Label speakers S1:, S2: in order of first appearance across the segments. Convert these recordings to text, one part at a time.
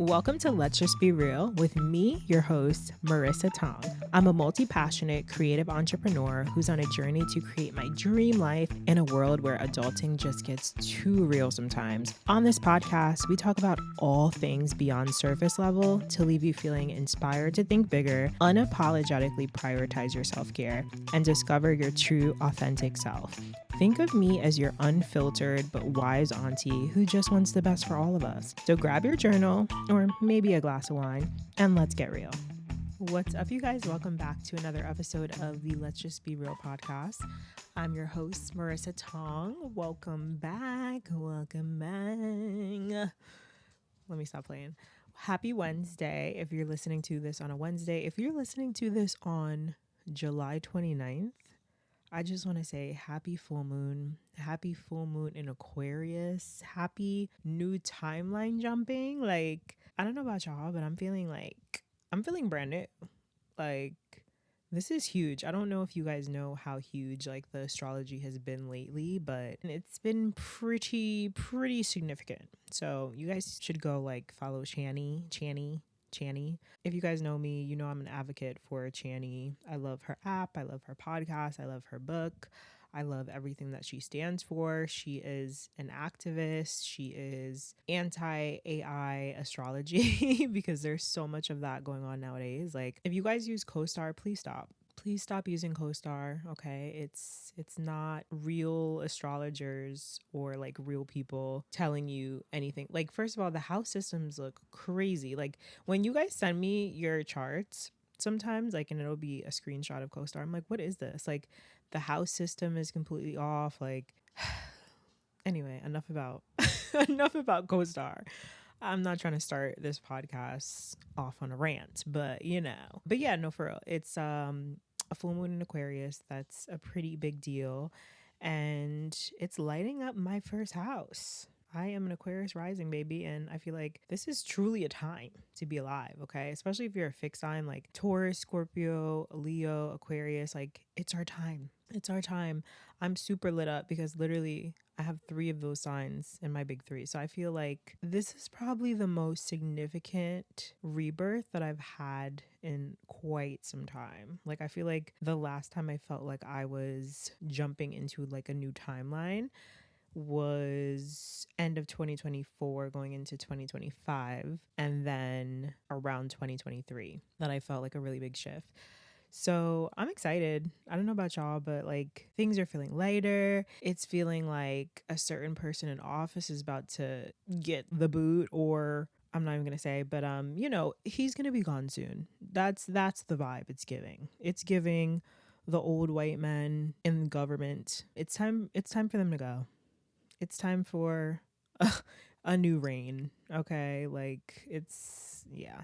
S1: Welcome to Let's Just Be Real with me, your host, Marissa Tong. I'm a multi-passionate creative entrepreneur who's on a journey to create my dream life in a world where adulting just gets too real sometimes. On this podcast, we talk about all things beyond surface level to leave you feeling inspired to think bigger, unapologetically prioritize your self-care, and discover your true, authentic self. Think of me as your unfiltered but wise auntie who just wants the best for all of us. So grab your journal or maybe a glass of wine and let's get real. What's up, you guys? Welcome back to another episode of the Let's Just Be Real podcast. I'm your host, Marissa Tong. Welcome back. Welcome back. Let me stop playing. Happy Wednesday if you're listening to this on a Wednesday. If you're listening to this on July 29th, I just want to say happy full moon in Aquarius, happy new timeline jumping. Like, I don't know about y'all, but I'm feeling brand new. Like, this is huge. I don't know if you guys know how huge like the astrology has been lately, but it's been pretty significant. So you guys should go like follow Channy. If you guys know me, you know I'm an advocate for Channy. I love her app. I love her podcast. I love her book. I love everything that she stands for. She is an activist. She is anti-AI astrology because there's so much of that going on nowadays. Like, if you guys use CoStar, please stop. Please stop using CoStar, okay? It's not real astrologers or like real people telling you anything. Like, first of all, the house systems look crazy. Like, when you guys send me your charts, sometimes like, and it'll be a screenshot of CoStar, I'm like, what is this? Like, the house system is completely off. Like, anyway, enough about CoStar. I'm not trying to start this podcast off on a rant, but yeah, no, for real. It's a full moon in Aquarius. That's a pretty big deal. And it's lighting up my first house. I am an Aquarius rising, baby, and I feel like this is truly a time to be alive, okay? Especially if you're a fixed sign like Taurus, Scorpio, Leo, Aquarius. Like, it's our time. It's our time. I'm super lit up because literally I have 3 of those signs in my big 3. So I feel like this is probably the most significant rebirth that I've had in quite some time. Like, I feel like the last time I felt like I was jumping into like a new timeline was end of 2024 going into 2025, and then around 2023 that I felt like a really big shift. So I'm excited. I don't know about y'all, but like, things are feeling lighter. It's feeling like a certain person in office is about to get the boot, or I'm not even going to say, but he's going to be gone soon. That's the vibe it's giving. It's giving the old white men in government. It's time for them to go. It's time for a new reign. Okay. Like, yeah.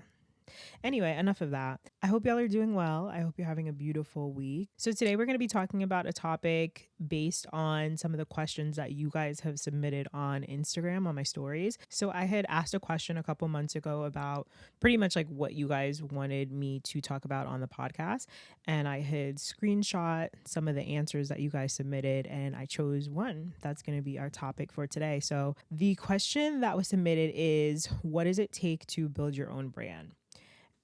S1: Anyway, enough of that. I hope y'all are doing well. I hope you're having a beautiful week. So today we're going to be talking about a topic based on some of the questions that you guys have submitted on Instagram on my stories. So I had asked a question a couple months ago about pretty much like what you guys wanted me to talk about on the podcast. And I had screenshot some of the answers that you guys submitted, and I chose one that's going to be our topic for today. So the question that was submitted is, what does it take to build your own brand?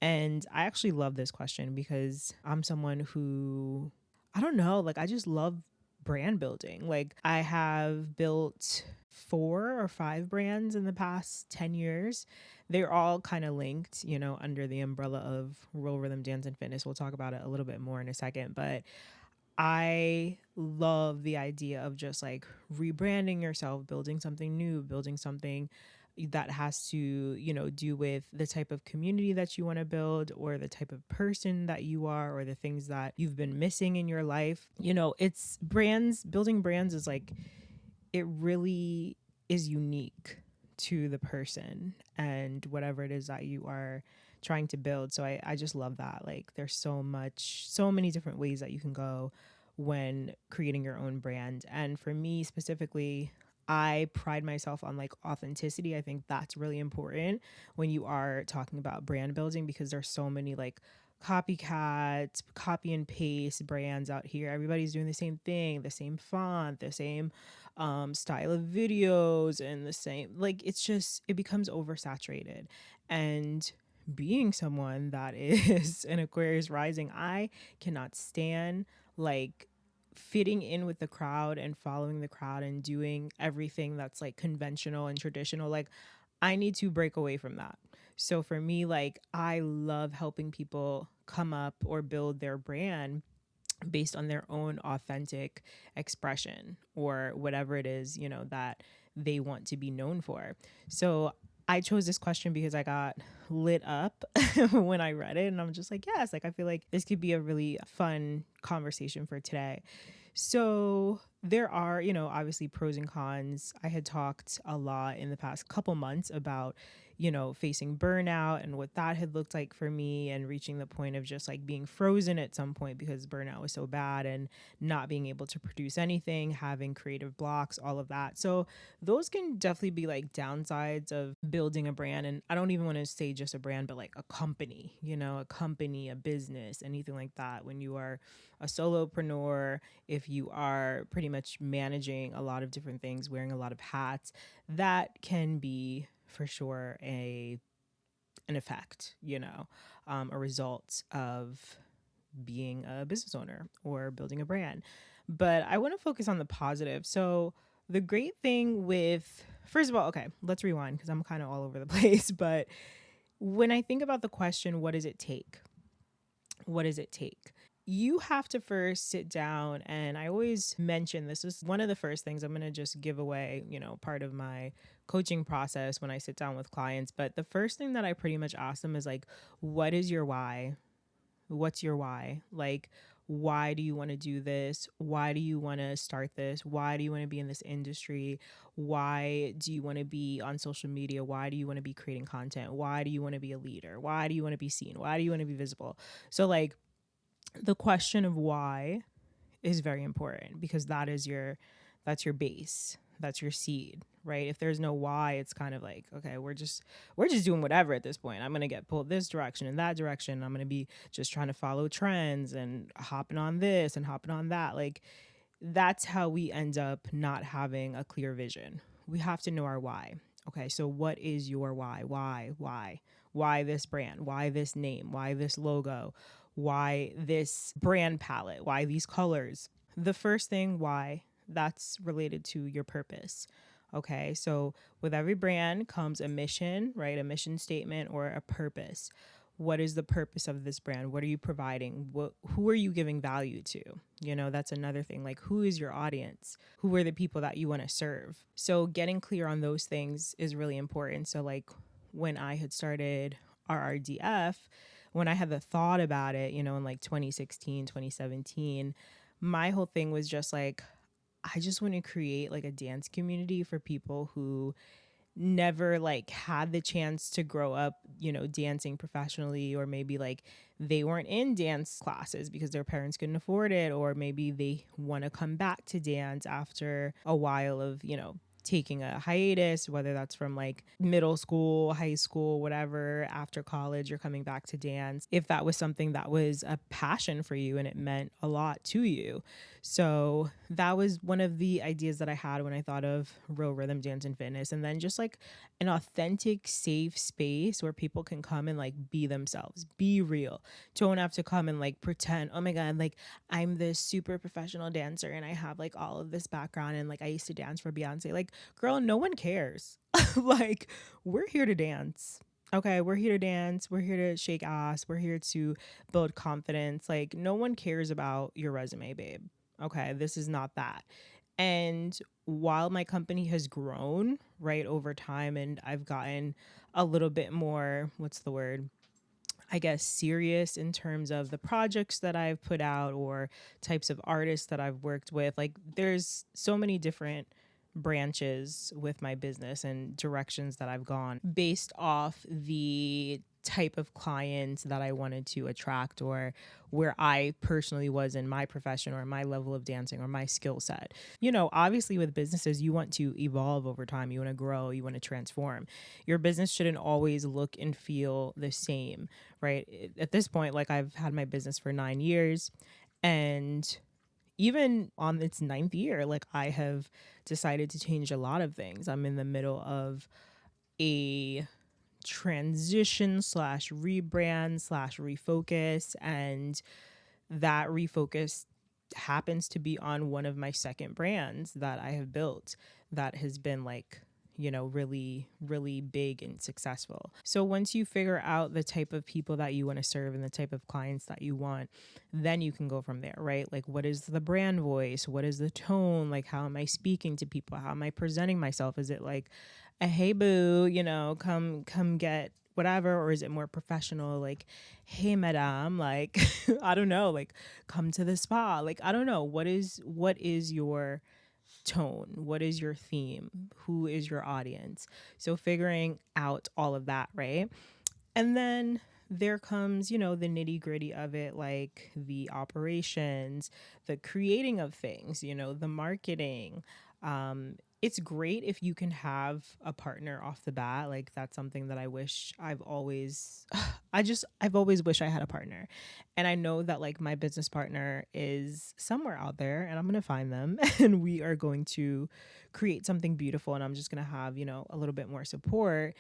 S1: And I actually love this question because I'm someone who, I don't know, like, I just love brand building. Like, I have built 4 or 5 brands in the past 10 years. They're all kind of linked, under the umbrella of Real Rhythm Dance and Fitness. We'll talk about it a little bit more in a second, but I love the idea of just like rebranding yourself, building something new, building something that has to, do with the type of community that you want to build, or the type of person that you are, or the things that you've been missing in your life. It's brands, building brands is like, it really is unique to the person and whatever it is that you are trying to build. So I just love that. Like, there's so many different ways that you can go when creating your own brand. And for me specifically, I pride myself on like authenticity. I think that's really important when you are talking about brand building, because there's so many like copycats, copy and paste brands out here. Everybody's doing the same thing, the same font, the same style of videos and the same. Like, it's just, it becomes oversaturated. And being someone that is an Aquarius rising, I cannot stand like fitting in with the crowd and following the crowd and doing everything that's like conventional and traditional. Like, I need to break away from that. So for me, like, I love helping people come up or build their brand based on their own authentic expression or whatever it is, that they want to be known for. So I chose this question because I got lit up when I read it. And I'm just like, yes, like, I feel like this could be a really fun conversation for today. So there are, obviously pros and cons. I had talked a lot in the past couple months about, facing burnout and what that had looked like for me, and reaching the point of just like being frozen at some point because burnout was so bad and not being able to produce anything, having creative blocks, all of that. So those can definitely be like downsides of building a brand. And I don't even want to say just a brand, but like a company, a business, anything like that. When you are a solopreneur, if you are pretty much managing a lot of different things, wearing a lot of hats, that can be for sure an effect, a result of being a business owner or building a brand. But I want to focus on the positive. So the great thing with, first of all, okay, let's rewind because I'm kind of all over the place. But when I think about the question, what does it take? What does it take? You have to first sit down, and I always mention this is one of the first things I'm going to just give away, part of my coaching process when I sit down with clients. But the first thing that I pretty much ask them is like, what is your why? What's your why? Like, why do you want to do this? Why do you want to start this? Why do you want to be in this industry? Why do you want to be on social media? Why do you want to be creating content? Why do you want to be a leader? Why do you want to be seen? Why do you want to be visible? So like, the question of why is very important because that's your base, that's your seed, right? If there's no why, it's kind of like, okay, we're just doing whatever at this point. I'm going to get pulled this direction and that direction. I'm going to be just trying to follow trends and hopping on this and hopping on that. Like, that's how we end up not having a clear vision. We have to know our why. Okay, so what is your why? Why this brand? Why this name? Why this logo? Why this brand palette? Why these colors? The first thing, why, that's related to your purpose. Okay, so with every brand comes a mission, right? A mission statement or a purpose. What is the purpose of this brand? What are you providing? Who are you giving value to? That's another thing. Like, who is your audience? Who are the people that you want to serve? So getting clear on those things is really important. So like, when I had started RRDF, when I had the thought about it, in like 2016, 2017, my whole thing was just like, I just want to create like a dance community for people who never like had the chance to grow up, dancing professionally, or maybe like they weren't in dance classes because their parents couldn't afford it, or maybe they want to come back to dance after a while of, taking a hiatus, whether that's from like middle school, high school, whatever, after college, you're coming back to dance. If that was something that was a passion for you and it meant a lot to you. So that was one of the ideas that I had when I thought of Real Rhythm Dance and Fitness. And then just like an authentic, safe space where people can come and like be themselves, be real. Don't have to come and like pretend, oh my God, like I'm this super professional dancer and I have like all of this background and like I used to dance for Beyonce. Like, girl, no one cares. Like, we're here to dance. Okay, we're here to dance. We're here to shake ass. We're here to build confidence. Like, no one cares about your resume, babe. Okay, this is not that. And while my company has grown, right, over time, and I've gotten a little bit more, what's the word? I guess serious in terms of the projects that I've put out or types of artists that I've worked with. Like, there's so many different branches with my business and directions that I've gone based off the type of clients that I wanted to attract, or where I personally was in my profession or my level of dancing or my skill set. Obviously with businesses, you want to evolve over time. You want to grow, you want to transform. Your business shouldn't always look and feel the same, right? At this point, like, I've had my business for 9 years, and even on its ninth year, like I have decided to change a lot of things. I'm in the middle of a transition slash rebrand slash refocus, and that refocus happens to be on one of my second brands that I have built that has been like, really, really big and successful. So once you figure out the type of people that you want to serve and the type of clients that you want, then you can go from there, right? Like, what is the brand voice? What is the tone? Like, how am I speaking to people? How am I presenting myself? Is it like a hey boo, come get whatever, or is it more professional, like hey madame, like I don't know, like come to the spa, like I don't know, what is your tone, what is your theme, who is your audience? So figuring out all of that, right? And then there comes, the nitty gritty of it, like the operations, the creating of things, the marketing. It's great if you can have a partner off the bat. Like that's something that I wish I've always wished I had a partner. And I know that like my business partner is somewhere out there and I'm going to find them and we are going to create something beautiful. And I'm just going to have, a little bit more support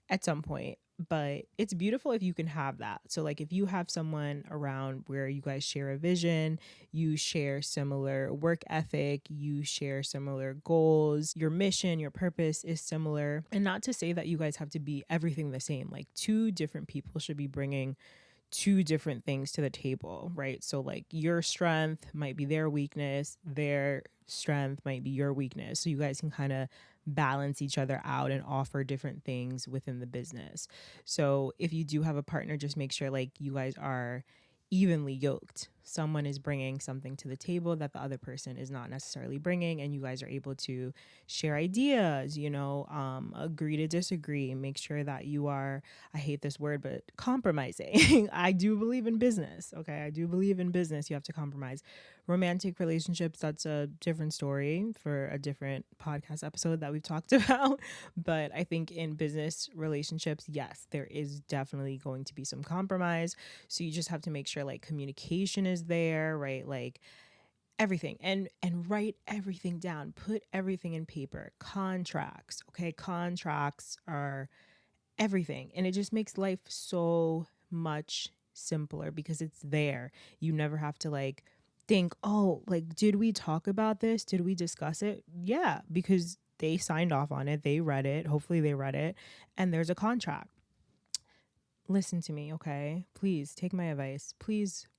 S1: at some point. But it's beautiful if you can have that. So like if you have someone around where you guys share a vision, you share similar work ethic, you share similar goals, your mission, your purpose is similar. And not to say that you guys have to be everything the same. Like two different people should be bringing two different things to the table, right? So like your strength might be their weakness, their strength might be your weakness. So you guys can kind of balance each other out and offer different things within the business. So if you do have a partner, just make sure like you guys are evenly yoked. Someone is bringing something to the table that the other person is not necessarily bringing, and you guys are able to share ideas, agree to disagree, make sure that you are, I hate this word, but compromising. I do believe in business. Okay. I do believe in business. You have to compromise. Romantic relationships, that's a different story for a different podcast episode that we've talked about. But I think in business relationships, yes, there is definitely going to be some compromise. So you just have to make sure like communication is there, right? Like everything, and write everything down, put everything in paper. Contracts, okay? Contracts are everything, and it just makes life so much simpler because it's there. You never have to like think, oh, like did we talk about this, did we discuss it? Yeah, because they signed off on it, they read it, hopefully they read it, and there's a contract. Listen to me, okay? Please take my advice. Please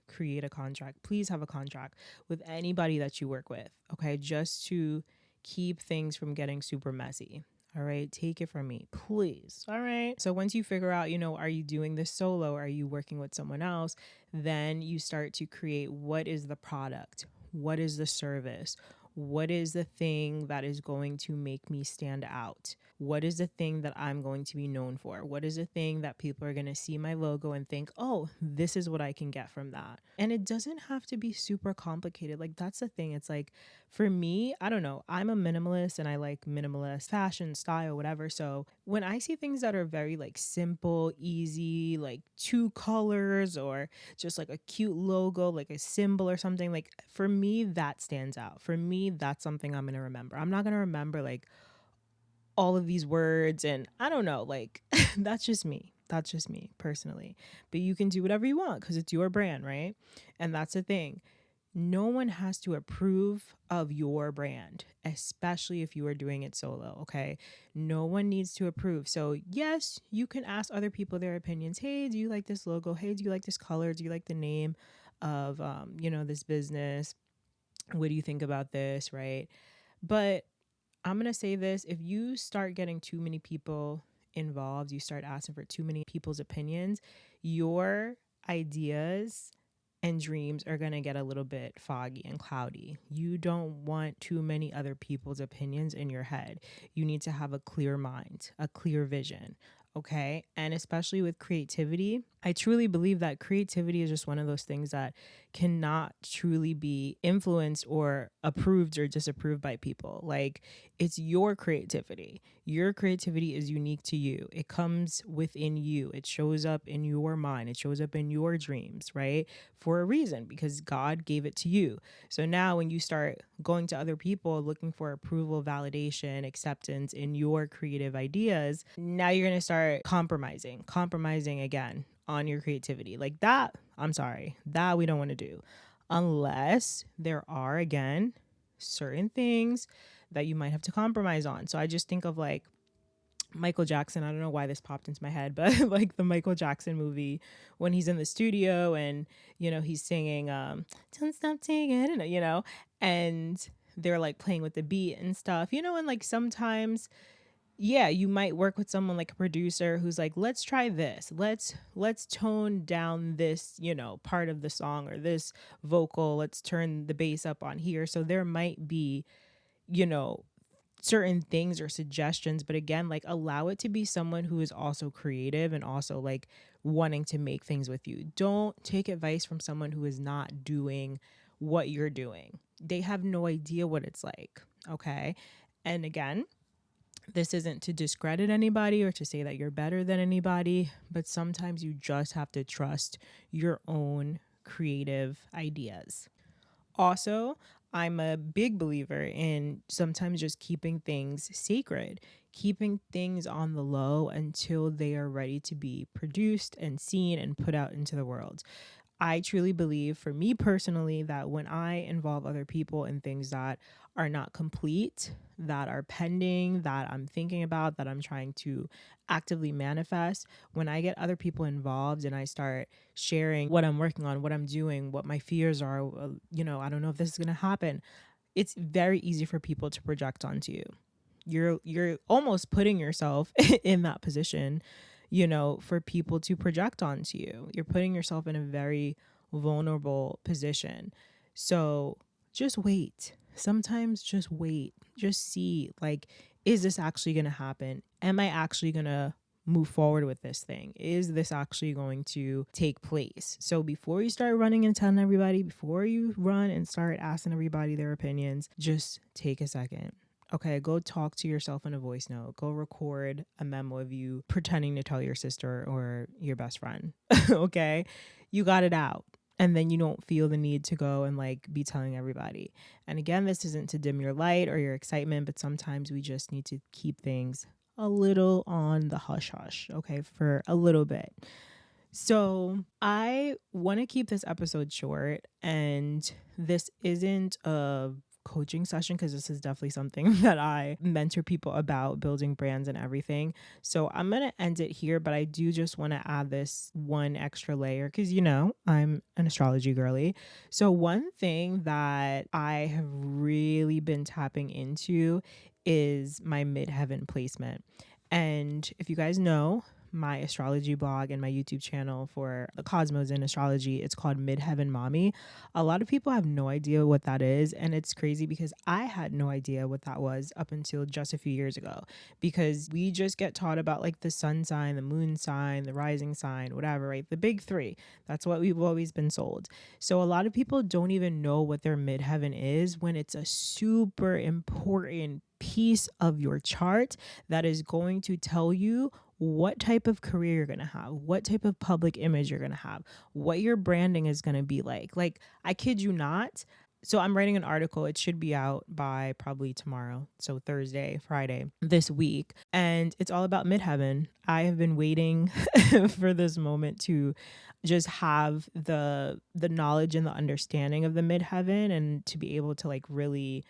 S1: create a contract. Please have a contract with anybody that you work with, okay? Just to keep things from getting super messy. All right, take it from me, please. All right. So once you figure out, are you doing this solo? Are you working with someone else? Then you start to create, what is the product? What is the service? What is the thing that is going to make me stand out? What is the thing that I'm going to be known for? What is the thing that people are going to see my logo and think, oh, this is what I can get from that? And it doesn't have to be super complicated. Like, that's the thing. It's like, for me, I don't know, I'm a minimalist and I like minimalist fashion, style, whatever. So when I see things that are very like simple, easy, like two colors or just like a cute logo, like a symbol or something, like for me, that stands out. For me, that's something I'm going to remember. I'm not going to remember like all of these words and I don't know, like that's just me. That's just me personally. But you can do whatever you want because it's your brand, right? And that's the thing. No one has to approve of your brand, especially if you are doing it solo, okay? No one needs to approve. So yes, you can ask other people their opinions. Hey, do you like this logo? Hey, do you like this color? Do you like the name of, this business? What do you think about this, right? But I'm going to say this, if you start getting too many people involved, you start asking for too many people's opinions, your ideas and dreams are going to get a little bit foggy and cloudy. You don't want too many other people's opinions in your head. You need to have a clear mind, a clear vision, okay? And especially with creativity, I truly believe that creativity is just one of those things that cannot truly be influenced or approved or disapproved by people. Like, it's your creativity. Your creativity is unique to you. It comes within you. It shows up in your mind. It shows up in your dreams, right? For a reason, because God gave it to you. So now when you start going to other people looking for approval, validation, acceptance in your creative ideas, now you're going to start compromising again on your creativity. Like that, I'm sorry, that we don't want to do. Unless there are, again, certain things that you might have to compromise on. So I just think of like Michael Jackson. I don't know why this popped into my head, but like the Michael Jackson movie when he's in the studio and, he's singing, don't stop singing, and they're like playing with the beat and stuff, and like sometimes, yeah, you might work with someone like a producer who's like, let's try this. Let's tone down this, part of the song or this vocal. Let's turn the bass up on here. So there might be, you know, certain things or suggestions, but again, like allow it to be someone who is also creative and also like wanting to make things with you. Don't take advice from someone who is not doing what you're doing. They have no idea what it's like. Okay. And again, this isn't to discredit anybody or to say that you're better than anybody, but sometimes you just have to trust your own creative ideas. Also, I'm a big believer in sometimes just keeping things sacred, keeping things on the low until they are ready to be produced and seen and put out into the world. I truly believe, for me personally, that when I involve other people in things that are not complete, that are pending, that I'm thinking about, that I'm trying to actively manifest, when I get other people involved and I start sharing what I'm working on, what I'm doing, what my fears are, I don't know if this is going to happen, it's very easy for people to project onto you. You're almost putting yourself in that position, for people to project onto you. You're putting yourself in a very vulnerable position. So just wait. Sometimes just wait. Just see, like, is this actually going to happen? Am I actually going to move forward with this thing? Is this actually going to take place? So before you start running and telling everybody, before you run and start asking everybody their opinions, just take a second. Okay, go talk to yourself in a voice note. Go record a memo of you pretending to tell your sister or your best friend. Okay, you got it out. And then you don't feel the need to go and like be telling everybody. And again, this isn't to dim your light or your excitement, but sometimes we just need to keep things a little on the hush hush, okay, for a little bit. So I want to keep this episode short, and this isn't a coaching session because this is definitely something that I mentor people about, building brands and everything. So I'm going to end it here, but I do just want to add this one extra layer because, I'm an astrology girly. So one thing that I have really been tapping into is my midheaven placement. And if you guys know, my astrology blog and my YouTube channel for the cosmos in astrology, it's called Midheaven Mommy. A lot of people have no idea what that is, and it's crazy because I had no idea what that was up until just a few years ago, because we just get taught about like the sun sign, the moon sign, the rising sign, whatever, right? The big three. That's what we've always been sold. So a lot of people don't even know what their midheaven is, when it's a super important piece of your chart that is going to tell you what type of career you're going to have, what type of public image you're going to have, what your branding is going to be like. Like, I kid you not. So I'm writing an article. It should be out by probably tomorrow. So Thursday, Friday, this week. And it's all about midheaven. I have been waiting for this moment to just have the knowledge and the understanding of the midheaven, and to be able to like really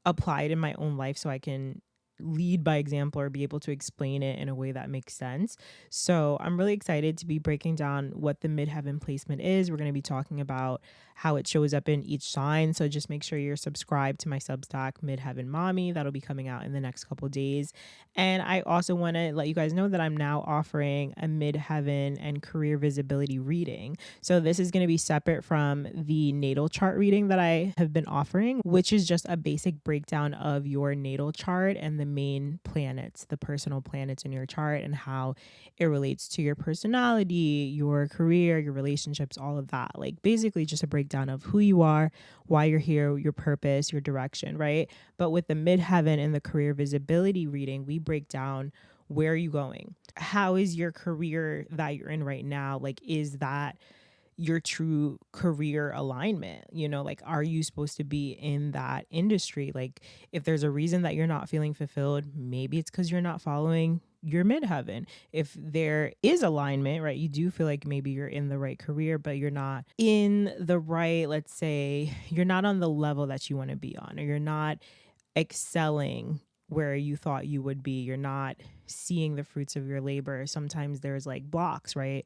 S1: apply it in my own life so I can lead by example or be able to explain it in a way that makes sense. So I'm really excited to be breaking down what the midheaven placement is. We're going to be talking about how it shows up in each sign. So just make sure you're subscribed to my Substack, Midheaven Mommy. That'll be coming out in the next couple of days. And I also want to let you guys know that I'm now offering a midheaven and career visibility reading. So this is going to be separate from the natal chart reading that I have been offering, which is just a basic breakdown of your natal chart and the main planets, the personal planets in your chart, and how it relates to your personality, your career, your relationships, all of that. Like basically just a breakdown of who you are, why you're here, your purpose, your direction, right? But with the midheaven and the career visibility reading, we break down where are you going? How is your career that you're in right now? Like, is that your true career alignment? You know, like, are you supposed to be in that industry? Like, if there's a reason that you're not feeling fulfilled, maybe it's because you're not following your midheaven. If there is alignment, right, you do feel like maybe you're in the right career, but you're not in the right, let's say, you're not on the level that you want to be on, or you're not excelling where you thought you would be. You're not seeing the fruits of your labor. Sometimes there's like blocks, right?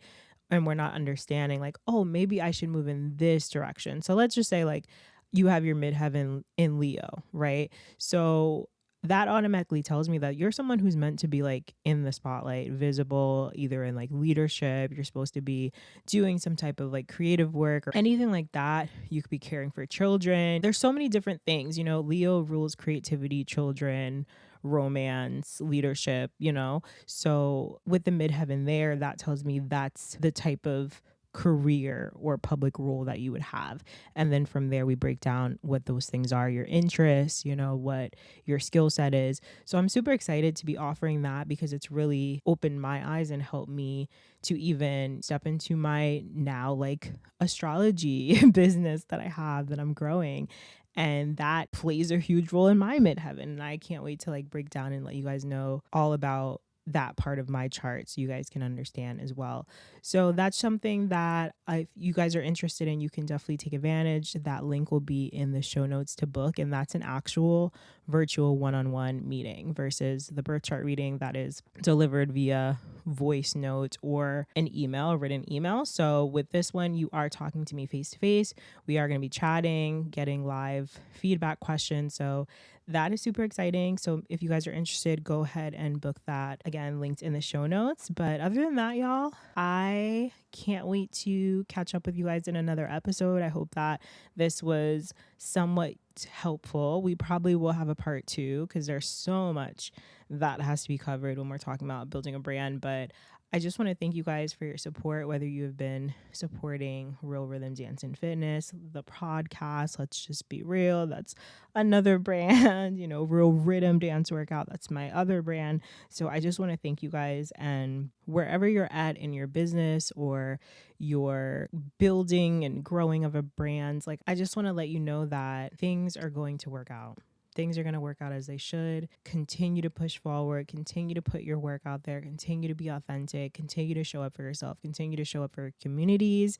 S1: And we're not understanding like, oh, maybe I should move in this direction. So let's just say like you have your midheaven in Leo, right? So that automatically tells me that you're someone who's meant to be like in the spotlight, visible, either in like leadership. You're supposed to be doing some type of like creative work or anything like that. You could be caring for children. There's so many different things, you know. Leo rules creativity, children, romance, leadership, you know. So with the midheaven there, that tells me that's the type of career or public role that you would have. And then from there we break down what those things are, your interests, you know, what your skill set is. So I'm super excited to be offering that because it's really opened my eyes and helped me to even step into my now like astrology business that I have, that I'm growing. And that plays a huge role in my midheaven. And I can't wait to like break down and let you guys know all about that part of my chart so you guys can understand as well. So that's something that if you guys are interested in, you can definitely take advantage. That link will be in the show notes to book, and that's an actual virtual one-on-one meeting versus the birth chart reading that is delivered via voice note or an email, a written email. So with this one, you are talking to me face to face. We are going to be chatting, getting live feedback questions. So that is super exciting. So if you guys are interested, go ahead and book that. Again, linked in the show notes. But other than that, y'all, I can't wait to catch up with you guys in another episode. I hope that this was somewhat helpful. We probably will have a part 2 because there's so much that has to be covered when we're talking about building a brand. But I just want to thank you guys for your support, whether you have been supporting Real Rhythm Dance and Fitness, the podcast, Let's Just Be Real, that's another brand, you know, Real Rhythm Dance Workout, that's my other brand. So I just want to thank you guys, and wherever you're at in your business or your building and growing of a brand, like I just want to let you know that things are going to work out. Things are going to work out as they should. Continue to push forward. Continue to put your work out there. Continue to be authentic. Continue to show up for yourself. Continue to show up for communities.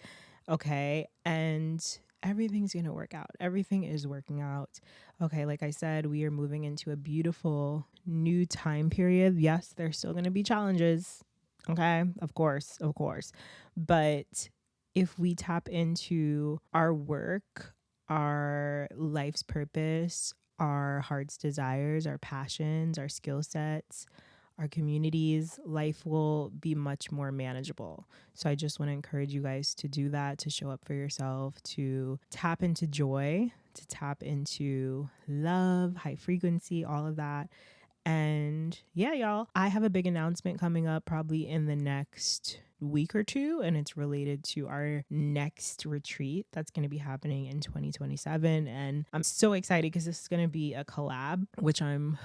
S1: Okay. And everything's going to work out. Everything is working out. Okay. Like I said, we are moving into a beautiful new time period. Yes, there's still going to be challenges. Okay. Of course. But if we tap into our work, our life's purpose, our heart's desires, our passions, our skill sets, our communities, life will be much more manageable. So I just want to encourage you guys to do that, to show up for yourself, to tap into joy, to tap into love, high frequency, all of that. And yeah, y'all, I have a big announcement coming up probably in the next week or two, and it's related to our next retreat that's going to be happening in 2027. And I'm so excited because this is going to be a collab, which I'm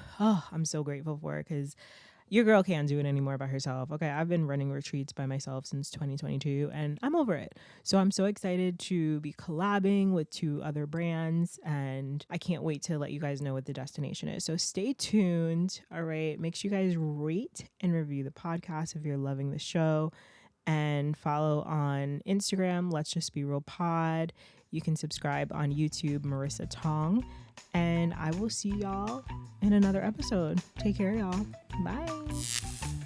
S1: so grateful for, because your girl can't do it anymore by herself. Okay, I've been running retreats by myself since 2022 and I'm over it. So I'm so excited to be collabing with 2 other brands, and I can't wait to let you guys know what the destination is. So stay tuned. All right, make sure you guys rate and review the podcast if you're loving the show, and follow on Instagram, Let's Just Be Real Pod. You can subscribe on YouTube, Marissa Tong. And I will see y'all in another episode. Take care, y'all. Bye.